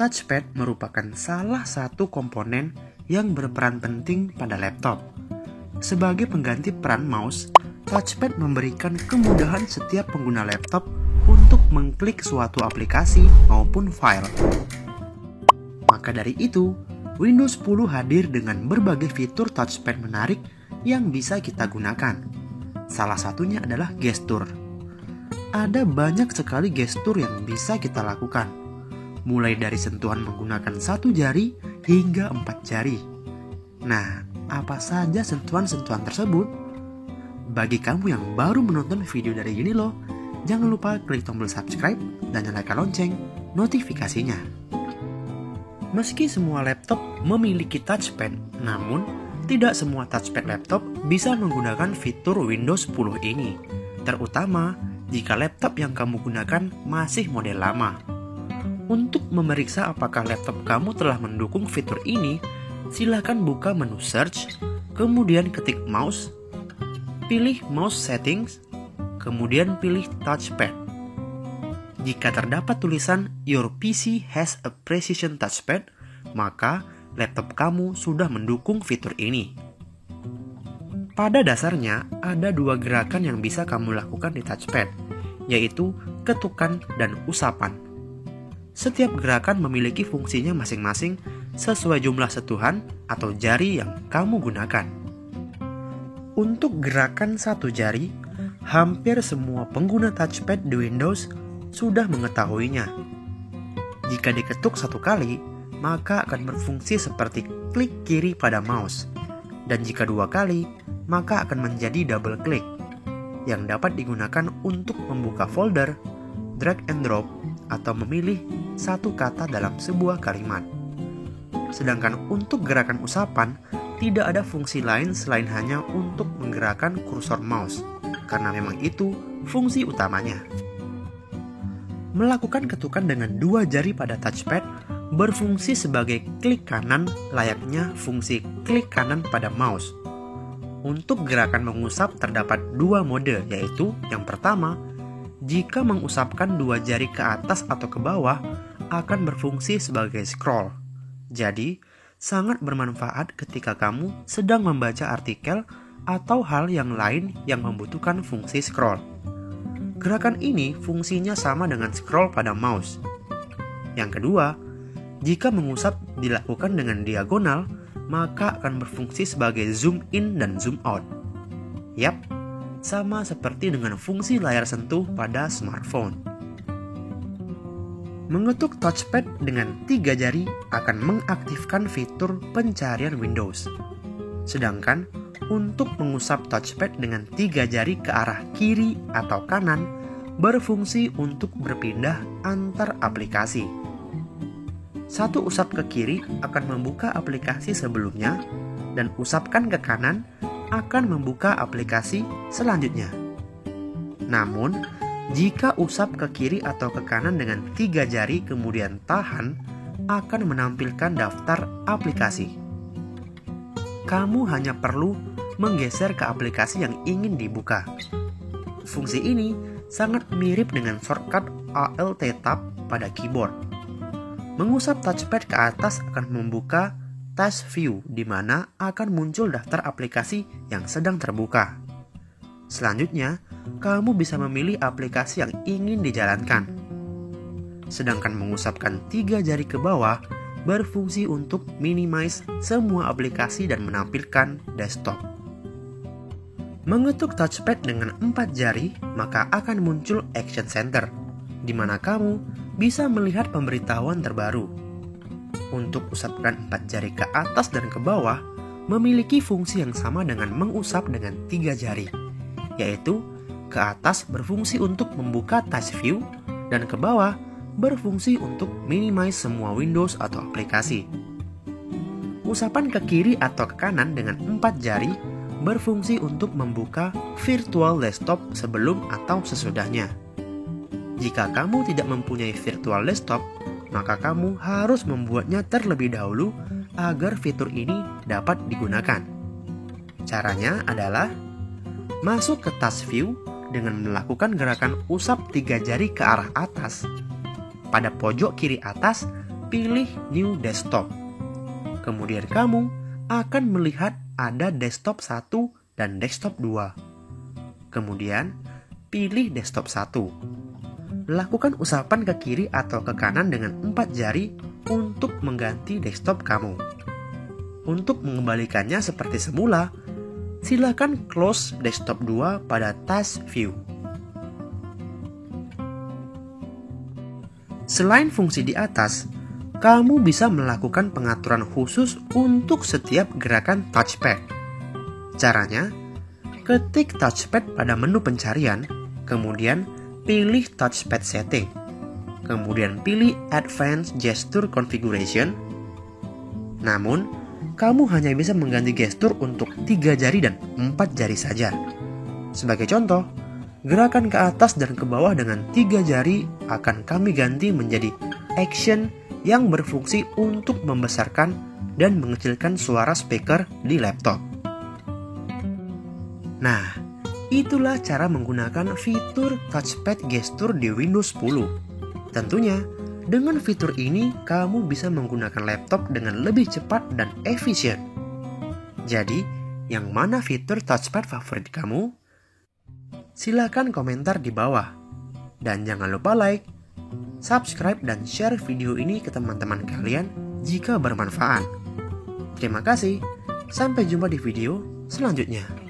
Touchpad merupakan salah satu komponen yang berperan penting pada laptop. Sebagai pengganti peran mouse, touchpad memberikan kemudahan setiap pengguna laptop untuk mengklik suatu aplikasi maupun file. Maka dari itu, Windows 10 hadir dengan berbagai fitur touchpad menarik yang bisa kita gunakan. Salah satunya adalah gestur. Ada banyak sekali gestur yang bisa kita lakukan, mulai dari sentuhan menggunakan 1 jari hingga 4 jari. Nah, apa saja sentuhan-sentuhan tersebut? Bagi kamu yang baru menonton video dari Unilo, jangan lupa klik tombol subscribe dan nyalakan lonceng notifikasinya. Meski semua laptop memiliki touchpad, namun tidak semua touchpad laptop bisa menggunakan fitur Windows 10 ini, terutama jika laptop yang kamu gunakan masih model lama. Untuk memeriksa apakah laptop kamu telah mendukung fitur ini, silakan buka menu search, kemudian ketik mouse, pilih mouse settings, kemudian pilih touchpad. Jika terdapat tulisan Your PC has a precision touchpad, maka laptop kamu sudah mendukung fitur ini. Pada dasarnya, ada 2 gerakan yang bisa kamu lakukan di touchpad, yaitu ketukan dan usapan. Setiap gerakan memiliki fungsinya masing-masing sesuai jumlah sentuhan atau jari yang kamu gunakan. Untuk gerakan 1 jari, hampir semua pengguna touchpad di Windows sudah mengetahuinya. Jika diketuk 1 kali, maka akan berfungsi seperti klik kiri pada mouse. Dan jika 2 kali, maka akan menjadi double click, yang dapat digunakan untuk membuka folder, drag and drop, atau memilih satu kata dalam sebuah kalimat. Sedangkan untuk gerakan usapan, tidak ada fungsi lain selain hanya untuk menggerakkan kursor mouse, karena memang itu fungsi utamanya. Melakukan ketukan dengan 2 jari pada touchpad berfungsi sebagai klik kanan layaknya fungsi klik kanan pada mouse. Untuk gerakan mengusap terdapat 2 mode, yaitu yang pertama, jika mengusapkan 2 jari ke atas atau ke bawah akan berfungsi sebagai scroll. Jadi, sangat bermanfaat ketika kamu sedang membaca artikel atau hal yang lain yang membutuhkan fungsi scroll. Gerakan ini fungsinya sama dengan scroll pada mouse. Yang kedua, jika mengusap dilakukan dengan diagonal, maka akan berfungsi sebagai zoom in dan zoom out. Yap, sama seperti dengan fungsi layar sentuh pada smartphone. Mengetuk touchpad dengan 3 jari akan mengaktifkan fitur pencarian Windows. Sedangkan untuk mengusap touchpad dengan 3 jari ke arah kiri atau kanan berfungsi untuk berpindah antar aplikasi. 1 usap ke kiri akan membuka aplikasi sebelumnya, dan usapkan ke kanan akan membuka aplikasi selanjutnya. Namun, jika usap ke kiri atau ke kanan dengan 3 jari kemudian tahan, akan menampilkan daftar aplikasi. Kamu hanya perlu menggeser ke aplikasi yang ingin dibuka. Fungsi ini sangat mirip dengan shortcut Alt Tab pada keyboard. Mengusap touchpad ke atas akan membuka task view, di mana akan muncul daftar aplikasi yang sedang terbuka. Selanjutnya, kamu bisa memilih aplikasi yang ingin dijalankan. Sedangkan mengusapkan 3 jari ke bawah berfungsi untuk minimize semua aplikasi dan menampilkan desktop. Mengetuk touchpad dengan 4 jari, maka akan muncul Action Center, di mana kamu bisa melihat pemberitahuan terbaru. Untuk usapkan 4 jari ke atas dan ke bawah memiliki fungsi yang sama dengan mengusap dengan 3 jari, yaitu ke atas berfungsi untuk membuka task view dan ke bawah berfungsi untuk minimize semua Windows atau aplikasi. Usapan ke kiri atau ke kanan dengan 4 jari berfungsi untuk membuka virtual desktop sebelum atau sesudahnya. Jika kamu tidak mempunyai virtual desktop, maka kamu harus membuatnya terlebih dahulu agar fitur ini dapat digunakan. Caranya adalah masuk ke task view dengan melakukan gerakan usap 3 jari ke arah atas. Pada pojok kiri atas pilih New Desktop. Kemudian kamu akan melihat ada desktop 1 dan desktop 2. Kemudian, pilih desktop 1. Lakukan usapan ke kiri atau ke kanan dengan 4 jari untuk mengganti desktop kamu. Untuk mengembalikannya seperti semula, silakan close desktop 2 pada Task View. Selain fungsi di atas, kamu bisa melakukan pengaturan khusus untuk setiap gerakan touchpad. Caranya, ketik touchpad pada menu pencarian, kemudian pilih touchpad setting, kemudian pilih Advanced Gesture Configuration. Namun, kamu hanya bisa mengganti gestur untuk 3 jari dan 4 jari saja. Sebagai contoh, gerakan ke atas dan ke bawah dengan 3 jari akan kami ganti menjadi action yang berfungsi untuk membesarkan dan mengecilkan suara speaker di laptop. Nah, itulah cara menggunakan fitur touchpad gestur di Windows 10. Tentunya, dengan fitur ini kamu bisa menggunakan laptop dengan lebih cepat dan efisien. Jadi, yang mana fitur touchpad favorit kamu? Silakan komentar di bawah. Dan jangan lupa like, subscribe, dan share video ini ke teman-teman kalian jika bermanfaat. Terima kasih, sampai jumpa di video selanjutnya.